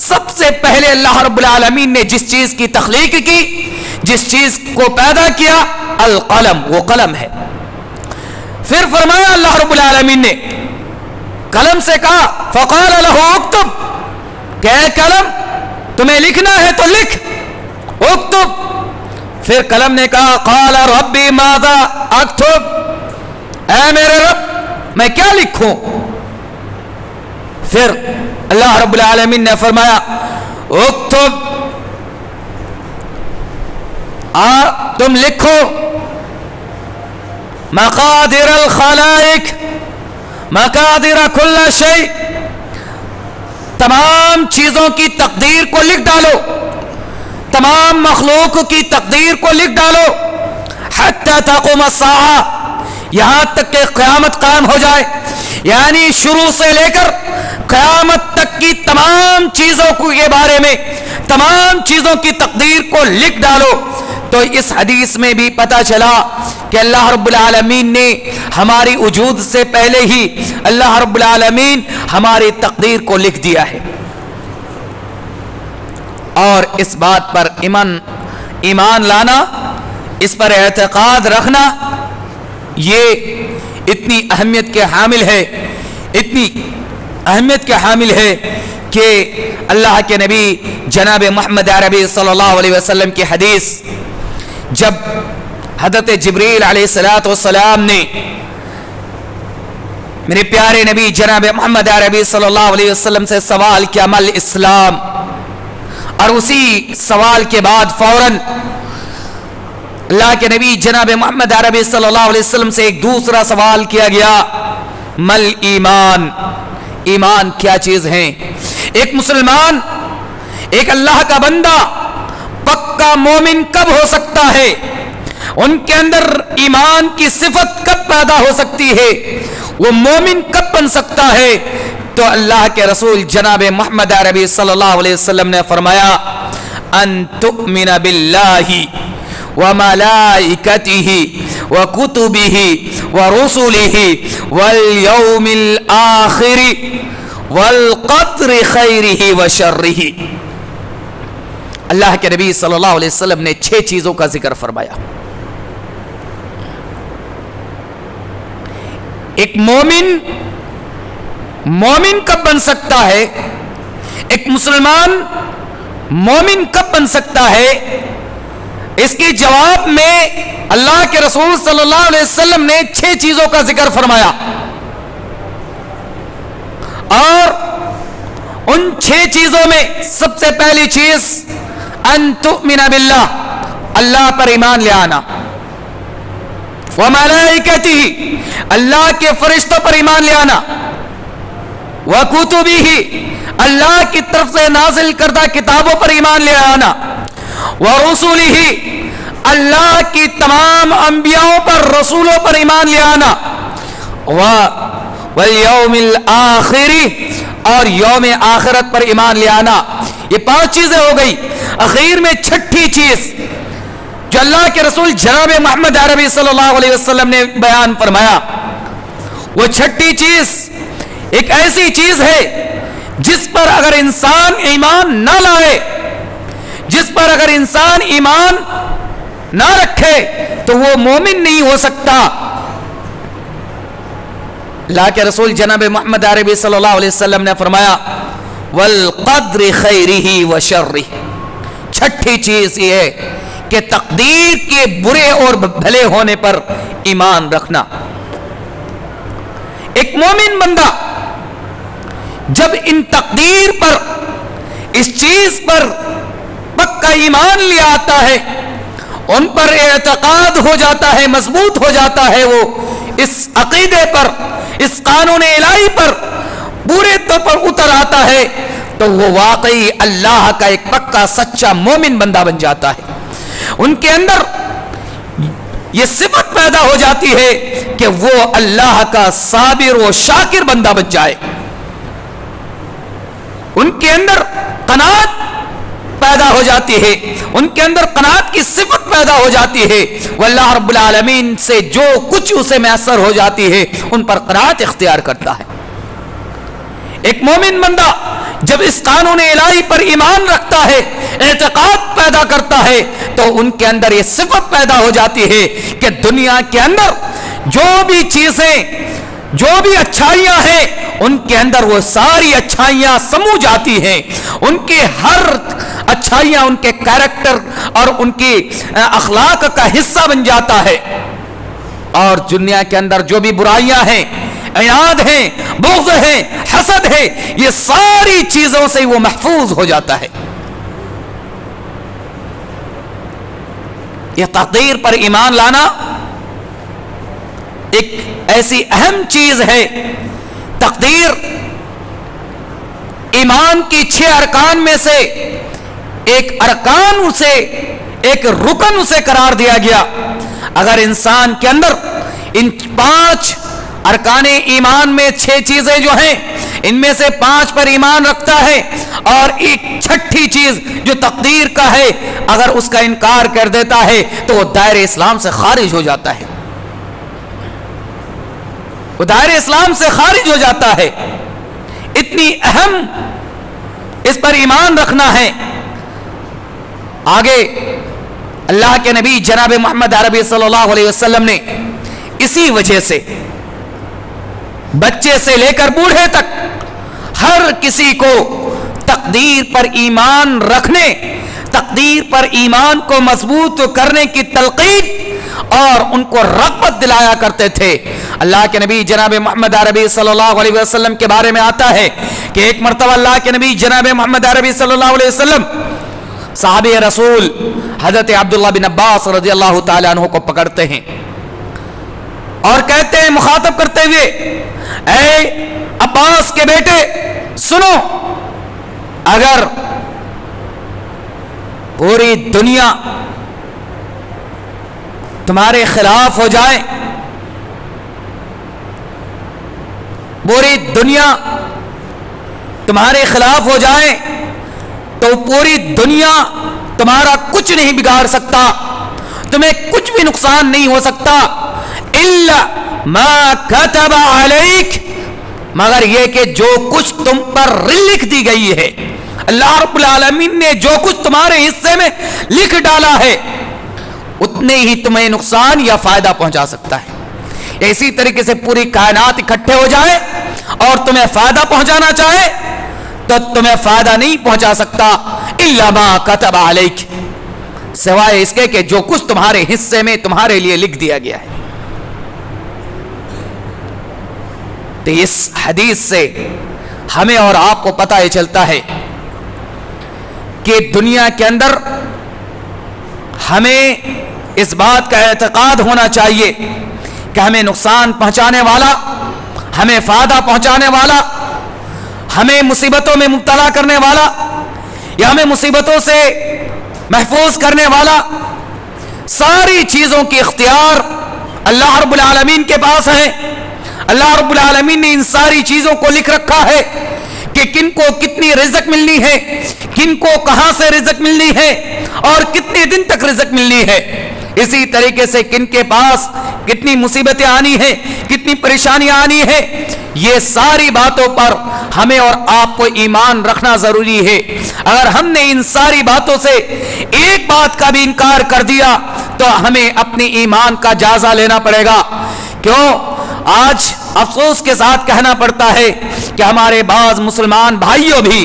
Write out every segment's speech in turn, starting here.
سب سے پہلے اللہ رب العالمین نے جس چیز کی تخلیق کی، جس چیز کو پیدا کیا، القلم، وہ قلم ہے۔ پھر فرمایا اللہ رب العالمین نے قلم سے کہا فقال له اکتب، کہ اے قلم تمہیں لکھنا ہے تو لکھ، اکتب۔ پھر قلم نے کہا قال ربی ماذا اکتب، اے میرے رب میں کیا لکھوں؟ پھر اللہ رب العالمین نے فرمایا اکتب، تم لکھو مقادر الخلائق، مقادر کل شیء، تمام چیزوں کی تقدیر کو لکھ ڈالو، تمام مخلوق کی تقدیر کو لکھ ڈالو، حتی تقوم الساعہ، یہاں تک کہ قیامت قائم ہو جائے، یعنی شروع سے لے کر قیامت تک کی تمام چیزوں کے بارے میں، تمام چیزوں کی تقدیر کو لکھ ڈالو۔ تو اس حدیث میں بھی پتہ چلا کہ اللہ رب العالمین نے ہماری وجود سے پہلے ہی اللہ رب العالمین ہماری تقدیر کو لکھ دیا ہے۔ اور اس بات پر ایمان لانا، اس پر اعتقاد رکھنا، یہ اتنی اہمیت کے حامل ہے، اتنی اہمیت کے حامل ہے کہ اللہ کے نبی جناب محمد عربی صلی اللہ علیہ وسلم کی حدیث، جب حضرت جبریل علیہ السلام نے میرے پیارے نبی جناب محمد عربی صلی اللہ علیہ وسلم سے سوال کیا مل اسلام، اور اسی سوال کے بعد فوراً اللہ کے نبی جناب محمد عربی صلی اللہ علیہ وسلم سے ایک دوسرا سوال کیا گیا مل ایمان، ایمان کیا چیز ہے؟ ایک مسلمان، ایک اللہ کا بندہ پکا مومن کب ہو سکتا ہے؟ ان کے اندر ایمان کی صفت کب پیدا ہو سکتی ہے؟ وہ مومن کب بن سکتا ہے؟ تو اللہ کے رسول جناب محمد عربی صلی اللہ علیہ وسلم نے فرمایا ان تؤمن باللہ وملائکتہ وکتبہ ورسلہ والیوم الآخر والقدر خیرہ وشرہ۔ اللہ کے نبی صلی اللہ علیہ وسلم نے 6 چیزوں کا ذکر فرمایا۔ ایک مومن کب بن سکتا ہے؟ ایک مسلمان مومن کب بن سکتا ہے؟ اس کے جواب میں اللہ کے رسول صلی اللہ علیہ وسلم نے 6 چیزوں کا ذکر فرمایا، اور ان 6 چیزوں میں سب سے پہلی چیز ان تؤمن باللہ، اللہ پر ایمان لے آنا، وملائکتہ، اللہ کے فرشتوں پر ایمان لے آنا، وکتبہ، اللہ کی طرف سے نازل کردہ کتابوں پر ایمان لے آنا، ورسلہ، اللہ کی تمام انبیاءوں پر، رسولوں پر ایمان لے آنا، والیوم الآخر، اور یوم آخرت پر ایمان لے آنا۔ یہ 5 چیزیں ہو گئی۔ اخیر میں 6ٹھی چیز جو اللہ کے رسول جناب محمد عربی صلی اللہ علیہ وسلم نے بیان فرمایا، وہ 6ٹھی چیز ایک ایسی چیز ہے جس پر اگر انسان ایمان نہ لائے، جس پر اگر انسان ایمان نہ رکھے تو وہ مومن نہیں ہو سکتا۔ اللہ کے رسول جناب محمد عربی صلی اللہ علیہ وسلم نے فرمایا والقدر خیرہ وشرہ، 6ٹھی چیز یہ ہے کہ تقدیر کے برے اور بھلے ہونے پر ایمان رکھنا۔ ایک مومن بندہ جب ان تقدیر پر، اس چیز پر پکا ایمان لے آتا ہے، ان پر اعتقاد ہو جاتا ہے، مضبوط ہو جاتا ہے، وہ اس عقیدے پر، اس قانون الہی پر پورے طور پر اتر آتا ہے، تو وہ واقعی اللہ کا ایک پکا سچا مومن بندہ بن جاتا ہے۔ ان کے اندر یہ صفت پیدا ہو جاتی ہے کہ وہ اللہ کا صابر و شاکر بندہ بن جائے۔ ان کے اندر قناعت پیدا ہو جاتی ہے، ان کے اندر قناعت کی صفت پیدا ہو جاتی ہے، وہ اللہ رب العالمین سے جو کچھ اسے میسر ہو جاتی ہے ان پر قناعت اختیار کرتا ہے۔ ایک مومن بندہ جب اس قانون الہی پر ایمان رکھتا ہے، اعتقاد پیدا کرتا ہے، تو ان کے اندر یہ صفت پیدا ہو جاتی ہے کہ دنیا کے اندر جو بھی چیزیں، جو بھی اچھائیاں ہیں، ان کے اندر وہ ساری اچھائیاں سمو جاتی ہیں. ان کے ہر اچھائیاں ان کے کیریکٹر اور ان کی اخلاق کا حصہ بن جاتا ہے. اور دنیا کے اندر جو بھی برائیاں ہیں، عناد ہیں، بغض ہیں، حسد ہے، یہ ساری چیزوں سے وہ محفوظ ہو جاتا ہے. یہ تقدیر پر ایمان لانا ایک ایسی اہم چیز ہے. تقدیر ایمان کی 6 ارکان میں سے ایک ارکان، اسے ایک رکن اسے قرار دیا گیا. اگر انسان کے اندر ان 5 ارکان ایمان میں 6 چیزیں جو ہیں، ان میں سے 5 پر ایمان رکھتا ہے اور ایک 6ٹھی چیز جو تقدیر کا ہے اگر اس کا انکار کر دیتا ہے تو وہ دائرہ اسلام سے خارج ہو جاتا ہے. وہ دائرہ اسلام سے خارج ہو جاتا ہے. اتنی اہم اس پر ایمان رکھنا ہے. آگے اللہ کے نبی جناب محمد عربی صلی اللہ علیہ وسلم نے اسی وجہ سے بچے سے لے کر بوڑھے تک ہر کسی کو تقدیر پر ایمان رکھنے، تقدیر پر ایمان کو مضبوط کرنے کی تلقین اور ان کو رغبت دلایا کرتے تھے. اللہ کے نبی جناب محمد عربی صلی اللہ علیہ وسلم کے بارے میں آتا ہے کہ ایک مرتبہ اللہ کے نبی جناب محمد عربی صلی اللہ علیہ وسلم صحابی رسول حضرت عبداللہ بن عباس رضی اللہ تعالی عنہ کو پکڑتے ہیں اور کہتے ہیں، مخاطب کرتے ہوئے، اے عباس کے بیٹے سنو، اگر پوری دنیا تمہارے خلاف ہو جائے، پوری دنیا تمہارے خلاف ہو جائے تو پوری دنیا تمہارا کچھ نہیں بگاڑ سکتا، تمہیں کچھ بھی نقصان نہیں ہو سکتا، الا ما كتب علیک، مگر یہ کہ جو کچھ تم پر لکھ دی گئی ہے، اللہ رب العالمین نے جو کچھ تمہارے حصے میں لکھ ڈالا ہے اتنے ہی تمہیں نقصان یا فائدہ پہنچا سکتا ہے. اسی طریقے سے پوری کائنات اکٹھے ہو جائے اور تمہیں فائدہ پہنچانا چاہے تو تمہیں فائدہ نہیں پہنچا سکتا، الا ما كتب علیک، سوائے اس کے کہ جو کچھ تمہارے حصے میں تمہارے لیے لکھ دیا گیا ہے. تو اس حدیث سے ہمیں اور آپ کو پتہ یہ چلتا ہے کہ دنیا کے اندر ہمیں اس بات کا اعتقاد ہونا چاہیے کہ ہمیں نقصان پہنچانے والا، ہمیں فائدہ پہنچانے والا، ہمیں مصیبتوں میں مبتلا کرنے والا یا ہمیں مصیبتوں سے محفوظ کرنے والا، ساری چیزوں کی اختیار اللہ رب العالمین کے پاس ہے. اللہ رب العالمین نے ان ساری چیزوں کو لکھ رکھا ہے کہ کن کو کتنی رزق ملنی ہے، کن کو کہاں سے رزق ملنی ہے اور کتنے دن تک رزق ملنی ہے. اسی طریقے سے کن کے پاس کتنی مصیبتیں آنی ہیں، کتنی پریشانیاں آنی ہیں. یہ ساری باتوں پر ہمیں اور آپ کو ایمان رکھنا ضروری ہے. اگر ہم نے ان ساری باتوں سے ایک بات کا بھی انکار کر دیا تو ہمیں اپنی ایمان کا جائزہ لینا پڑے گا. کیوں؟ آج افسوس کے ساتھ کہنا پڑتا ہے کہ ہمارے بعض مسلمان بھائیوں بھی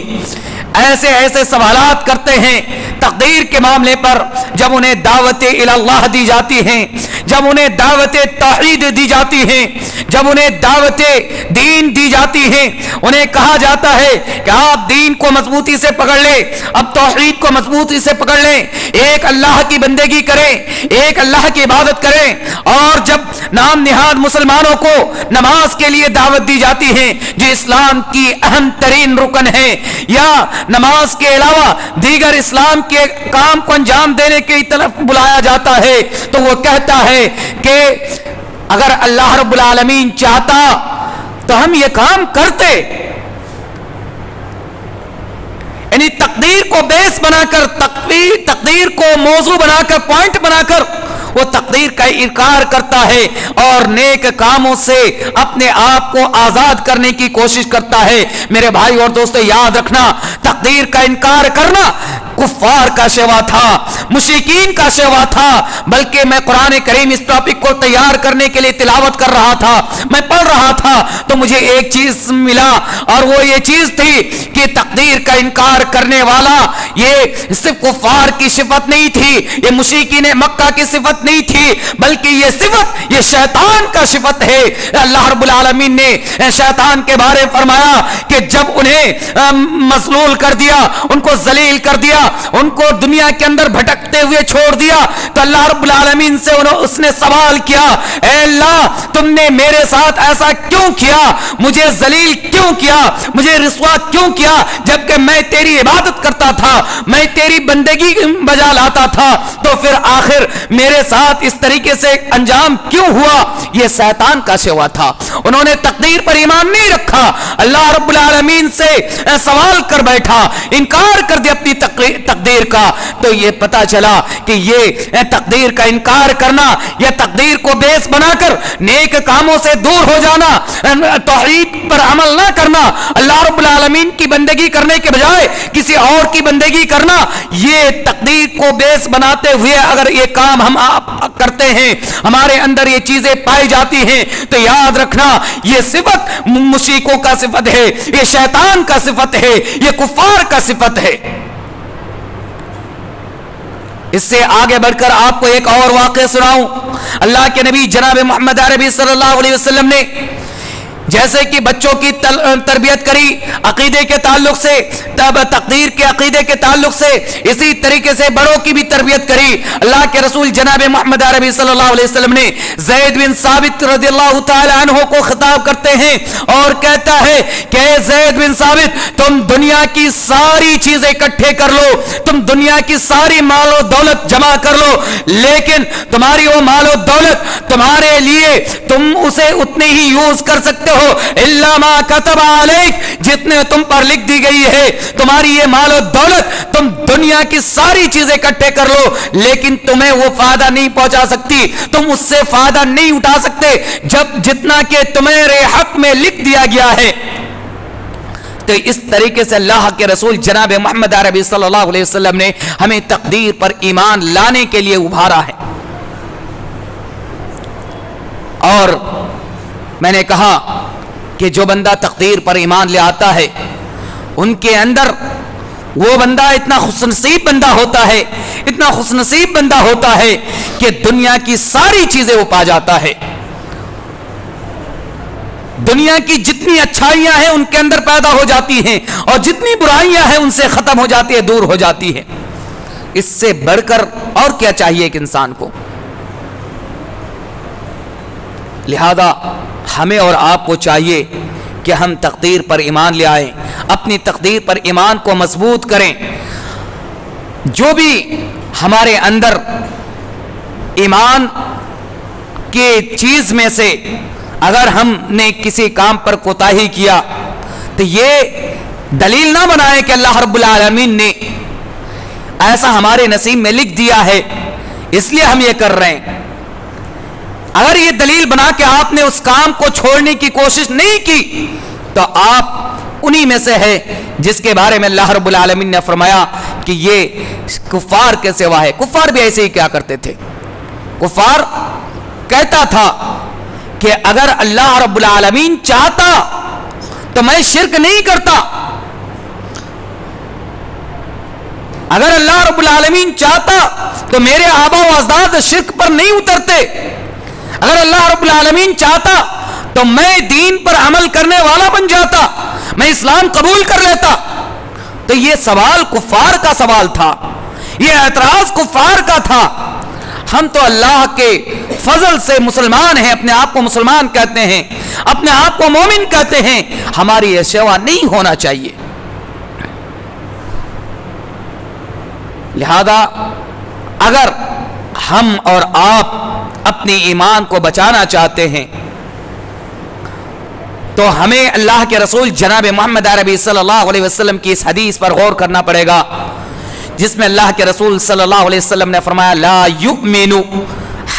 ایسے ایسے سوالات کرتے ہیں تقدیر کے معاملے پر. جب انہیں دعوت اللہ دی جاتی ہیں، جب انہیں دعوت توحید دی جاتی ہیں، جب انہیں دعوت دین دی جاتی ہیں، انہیں کہا جاتا ہے کہ آپ دین کو مضبوطی سے پکڑ لیں، اب توحید کو مضبوطی سے پکڑ لیں، ایک اللہ کی بندگی کریں، ایک اللہ کی عبادت کریں. اور جب نام نہاد مسلمانوں کو نماز کے لیے دعوت دی جاتی ہے جو اسلام کی اہم ترین رکن ہے، یا نماز کے علاوہ دیگر اسلام کے کام کو انجام دینے کی طرف بلایا جاتا ہے، تو وہ کہتا ہے کہ اگر اللہ رب العالمین چاہتا تو ہم یہ کام کرتے. یعنی تقدیر کو بیس بنا کر، تقدیر کو موضوع بنا کر، پوائنٹ بنا کر وہ تقدیر کا انکار کرتا ہے اور نیک کاموں سے اپنے آپ کو آزاد کرنے کی کوشش کرتا ہے۔ میرے بھائی اور دوستو یاد رکھنا، تقدیر کا انکار کرنا کفار کا شیوا تھا، مشرکین کا شیوا تھا۔ بلکہ میں قرآن کریم اس ٹاپک کو تیار کرنے کے لیے تلاوت کر رہا تھا، میں پڑھ رہا تھا تو مجھے ایک چیز ملا، اور وہ یہ چیز تھی کہ تقدیر کا انکار کرنے والا یہ صرف کفار کی صفت نہیں تھی، یہ مشرکین مکہ کی صفت نہیں تھی، بلکہ یہ صفت یہ شیطان کا صفت ہے۔ اللہ رب العالمین نے شیطان کے بارے فرمایا کہ جب انہیں مذلول کر دیا، ان کو ذلیل کر دیا، ان کو دنیا کے اندر بھٹکتے ہوئے چھوڑ دیا، تو اللہ رب العالمین سے اس نے سوال کیا، اے اللہ تم نے میرے ساتھ ایسا کیوں کیا، مجھے ذلیل کیوں کیا، مجھے رسوا کیوں کیا، جبکہ میں تیری عبادت کرتا تھا، میں تیری بندگی بجا لاتا تھا، تو پھر آخر میرے ساتھ اس طریقے سے انجام کیوں ہوا؟ یہ شیطان کا سوا تھا۔ انہوں نے تقدیر پر ایمان نہیں رکھا، اللہ رب العالمین سے سوال کر بیٹھا، انکار کر دیا اپنی تقدیر کا۔ تو یہ پتا چلا کہ یہ تقدیر کا انکار کرنا، یہ تقدیر کو بیس بنا کر نیک کاموں سے دور ہو جانا، توحید پر عمل نہ کرنا، اللہ رب العالمین کی بندگی کرنے کے بجائے کسی اور کی بندگی کرنا، یہ تقدیر کو بیس بناتے ہوئے اگر یہ کام ہم کرتے ہیں، ہمارے اندر یہ چیزیں پائی جاتی ہیں، تو یاد رکھنا یہ صفت مشرکوں کا صفت ہے، یہ شیطان کا صفت ہے، یہ کفار کا صفت ہے۔ اس سے آگے بڑھ کر آپ کو ایک اور واقعہ سناؤں۔ اللہ کے نبی جناب محمد عربی صلی اللہ علیہ وسلم نے جیسے کہ بچوں کی تربیت کری عقیدے کے تعلق سے، تب تقدیر کے عقیدے کے تعلق سے، اسی طریقے سے بڑوں کی بھی تربیت کری۔ اللہ کے رسول جناب محمد عربی صلی اللہ علیہ وسلم نے زید بن ثابت رضی اللہ تعالی عنہ کو خطاب کرتے ہیں اور کہتا ہے کہ زید بن ثابت تم دنیا کی ساری چیزیں اکٹھے کر لو، تم دنیا کی ساری مال و دولت جمع کر لو، لیکن تمہاری وہ مال و دولت تمہارے لیے تم اسے اتنے ہی یوز کر سکتے ہو الا ما كتب عليك، جتنے تم پر لکھ دی گئی ہے۔ تمہاری یہ مال و دولت تم دنیا کی ساری چیزیں اکٹھے کر لو، لیکن تمہیں وہ فائدہ نہیں پہنچا سکتی، تم اس سے فائدہ نہیں اٹھا سکتے جتنا کہ تمہارے حق میں لکھ دیا گیا ہے۔ تو اس طریقے سے اللہ کے رسول جناب محمد عربی صلی اللہ علیہ وسلم نے ہمیں تقدیر پر ایمان لانے کے لیے ابھارا ہے۔ اور میں نے کہا کہ جو بندہ تقدیر پر ایمان لے آتا ہے، ان کے اندر وہ بندہ اتنا خوش نصیب بندہ ہوتا ہے، اتنا خوش نصیب بندہ ہوتا ہے کہ دنیا کی ساری چیزیں وہ پا جاتا ہے۔ دنیا کی جتنی اچھائیاں ہیں ان کے اندر پیدا ہو جاتی ہیں، اور جتنی برائیاں ہیں ان سے ختم ہو جاتی ہے، دور ہو جاتی ہے۔ اس سے بڑھ کر اور کیا چاہیے ایک انسان کو؟ لہذا ہمیں اور آپ کو چاہیے کہ ہم تقدیر پر ایمان لے آئیں، اپنی تقدیر پر ایمان کو مضبوط کریں۔ جو بھی ہمارے اندر ایمان کی چیز میں سے اگر ہم نے کسی کام پر کوتاہی کیا تو یہ دلیل نہ بنائیں کہ اللہ رب العالمین نے ایسا ہمارے نصیب میں لکھ دیا ہے اس لیے ہم یہ کر رہے ہیں۔ اگر یہ دلیل بنا کہ آپ نے اس کام کو چھوڑنے کی کوشش نہیں کی تو آپ انہی میں سے ہے جس کے بارے میں اللہ رب العالمین نے فرمایا کہ یہ کفار کے سوا ہے۔ کفار بھی ایسے ہی کیا کرتے تھے۔ کفار کہتا تھا کہ اگر اللہ رب العالمین چاہتا تو میں شرک نہیں کرتا، اگر اللہ رب العالمین چاہتا تو میرے آبا و اجداد شرک پر نہیں اترتے، اگر اللہ رب العالمین چاہتا تو میں دین پر عمل کرنے والا بن جاتا، میں اسلام قبول کر لیتا۔ تو یہ سوال کفار کا سوال تھا، یہ اعتراض کفار کا تھا۔ ہم تو اللہ کے فضل سے مسلمان ہیں، اپنے آپ کو مسلمان کہتے ہیں، اپنے آپ کو مومن کہتے ہیں، ہماری یہ سیوا نہیں ہونا چاہیے۔ لہذا اگر ہم اور آپ اپنے ایمان کو بچانا چاہتے ہیں تو ہمیں اللہ کے رسول جناب محمد عربی صلی اللہ علیہ وسلم کی اس حدیث پر غور کرنا پڑے گا، جس میں اللہ کے رسول صلی اللہ علیہ وسلم نے فرمایا لا یؤمن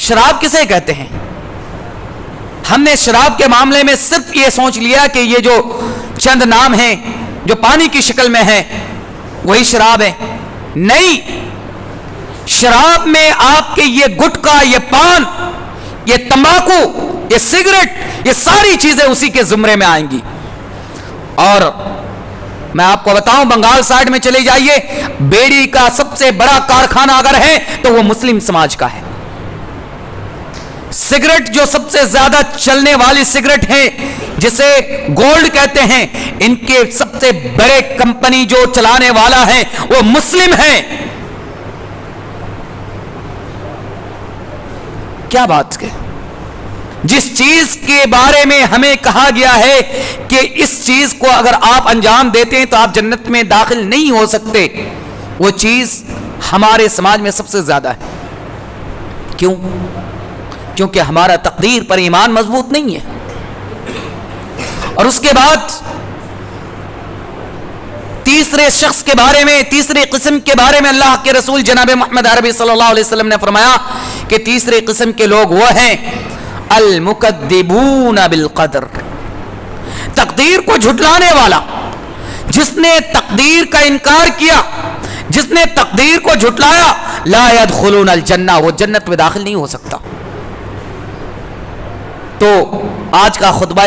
شراب کسے کہتے ہیں؟ ہم نے شراب کے معاملے میں صرف یہ سوچ لیا کہ یہ جو چند نام ہیں جو پانی کی شکل میں ہیں وہی شراب ہے. نہیں، شراب میں آپ کے یہ گٹکا، یہ پان، یہ تمباکو، یہ سگریٹ، یہ ساری چیزیں اسی کے زمرے میں آئیں گی. اور میں آپ کو بتاؤں، بنگال سائڈ میں چلے جائیے، بیڑی کا سب سے بڑا کارخانہ اگر ہے تو وہ مسلم سماج کا ہے. سگریٹ جو سب سے زیادہ چلنے والی سگریٹ ہے جسے گولڈ کہتے ہیں، ان کے سب سے بڑے کمپنی جو چلانے والا ہے وہ مسلم ہے. کیا بات ہے؟ جس چیز کے بارے میں ہمیں کہا گیا ہے کہ اس چیز کو اگر آپ انجام دیتے ہیں تو آپ جنت میں داخل نہیں ہو سکتے، وہ چیز ہمارے سماج میں سب سے زیادہ ہے. کیوں؟ کیونکہ ہمارا تقدیر پر ایمان مضبوط نہیں ہے. اور اس کے بعد تیسرے شخص کے بارے میں، تیسری قسم کے بارے میں اللہ کے رسول جناب محمد عربی صلی اللہ علیہ وسلم نے فرمایا کہ تیسری قسم کے لوگ وہ ہیں المکذبون بالقدر، تقدیر کو جھٹلانے والا. جس نے تقدیر کا انکار کیا، جس نے تقدیر کو جھٹلایا، لا يدخلون الجنہ، وہ جنت میں داخل نہیں ہو سکتا. تو آج کا خطبہ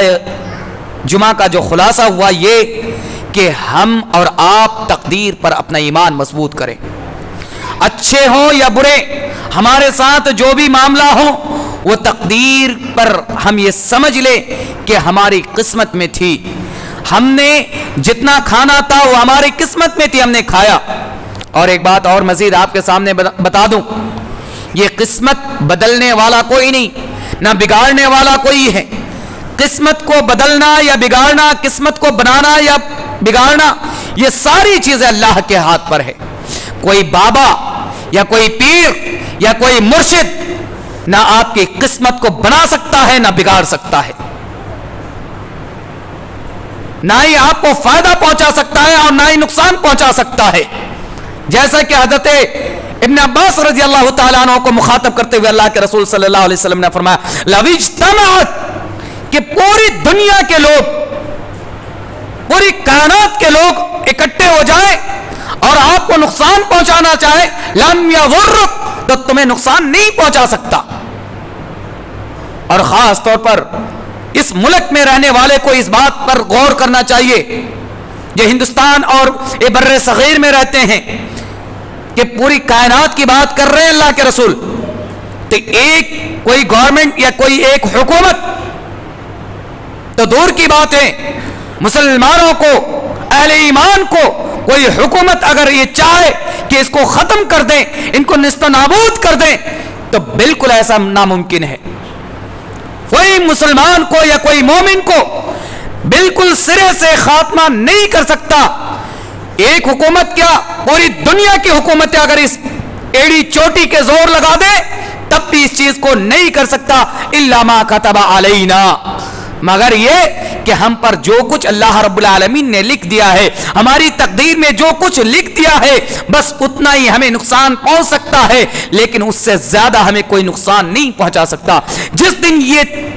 جمعہ کا جو خلاصہ ہوا یہ کہ ہم اور آپ تقدیر پر اپنا ایمان مضبوط کریں. اچھے ہوں یا برے، ہمارے ساتھ جو بھی معاملہ ہو وہ تقدیر پر ہم یہ سمجھ لیں کہ ہماری قسمت میں تھی. ہم نے جتنا کھانا تھا وہ ہماری قسمت میں تھی، ہم نے کھایا. اور ایک بات اور مزید آپ کے سامنے بتا دوں، یہ قسمت بدلنے والا کوئی نہیں، نہ بگاڑنے والا کوئی ہے. قسمت کو بدلنا یا بگاڑنا، قسمت کو بنانا یا بگاڑنا، یہ ساری چیزیں اللہ کے ہاتھ پر ہے. کوئی بابا یا کوئی پیر یا کوئی مرشد نہ آپ کی قسمت کو بنا سکتا ہے نہ بگاڑ سکتا ہے، نہ ہی آپ کو فائدہ پہنچا سکتا ہے اور نہ ہی نقصان پہنچا سکتا ہے. جیسا کہ حضرت ابن عباس رضی اللہ تعالیٰ عنہ کو مخاطب کرتے ہوئے اللہ کے رسول صلی اللہ علیہ وسلم نے فرمایا لو اجتمعت، کہ پوری دنیا کے لوگ، پوری کائنات کے لوگ اکٹھے ہو جائیں اور آپ کو نقصان پہنچانا چاہے، لم یضرک، تو تمہیں نقصان نہیں پہنچا سکتا. اور خاص طور پر اس ملک میں رہنے والے کو اس بات پر غور کرنا چاہیے، جو ہندوستان اور بر صغیر میں رہتے ہیں، کہ پوری کائنات کی بات کر رہے ہیں اللہ کے رسول، تو ایک کوئی گورنمنٹ یا کوئی ایک حکومت تو دور کی بات ہے، مسلمانوں کو، اہل ایمان کو کوئی حکومت اگر یہ چاہے کہ اس کو ختم کر دیں، ان کو نیست و نابود کر دیں، تو بالکل ایسا ناممکن ہے. کوئی مسلمان کو یا کوئی مومن کو بالکل سرے سے خاتمہ نہیں کر سکتا. ایک حکومت کیا، پوری دنیا کی حکومتیں اگر اس ایڑی چوٹی کے زور لگا دے تب بھی اس چیز کو نہیں کر سکتا، الا ما كتب علینا، مگر یہ کہ ہم پر جو کچھ اللہ رب العالمین نے لکھ دیا ہے، ہماری تقدیر میں جو کچھ لکھ دیا ہے، بس اتنا ہی ہمیں نقصان پہنچ سکتا ہے، لیکن اس سے زیادہ ہمیں کوئی نقصان نہیں پہنچا سکتا. جس دن یہ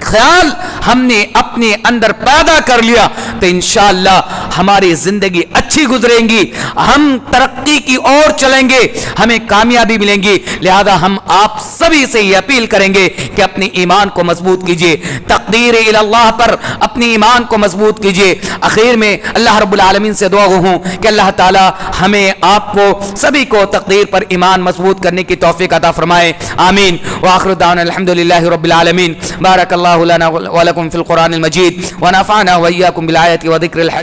خیال ہم نے اپنے اندر پیدا کر لیا تو انشاءاللہ ہماری زندگی اچھی گزریں گی، ہم ترقی کی اور چلیں گے، ہمیں کامیابی ملیں گی. لہذا ہم آپ سبھی سے یہ اپیل کریں گے کہ اپنے ایمان کو مضبوط کیجئے، تقدیر اللہ پر اپنے ایمان کو مضبوط کیجئے. اخیر میں اللہ رب العالمین سے دعا ہوں کہ اللہ تعالی ہمیں آپ کو سبھی کو تقدیر پر ایمان مضبوط کرنے کی توفیق عطا فرمائے. آمین. وآخر دعوانا الحمدللہ رب العالمین. بارک اللہ لنا ولکم فی القرآن المجید ونفعنا وإياكم بالآیات وذکر الحکیم.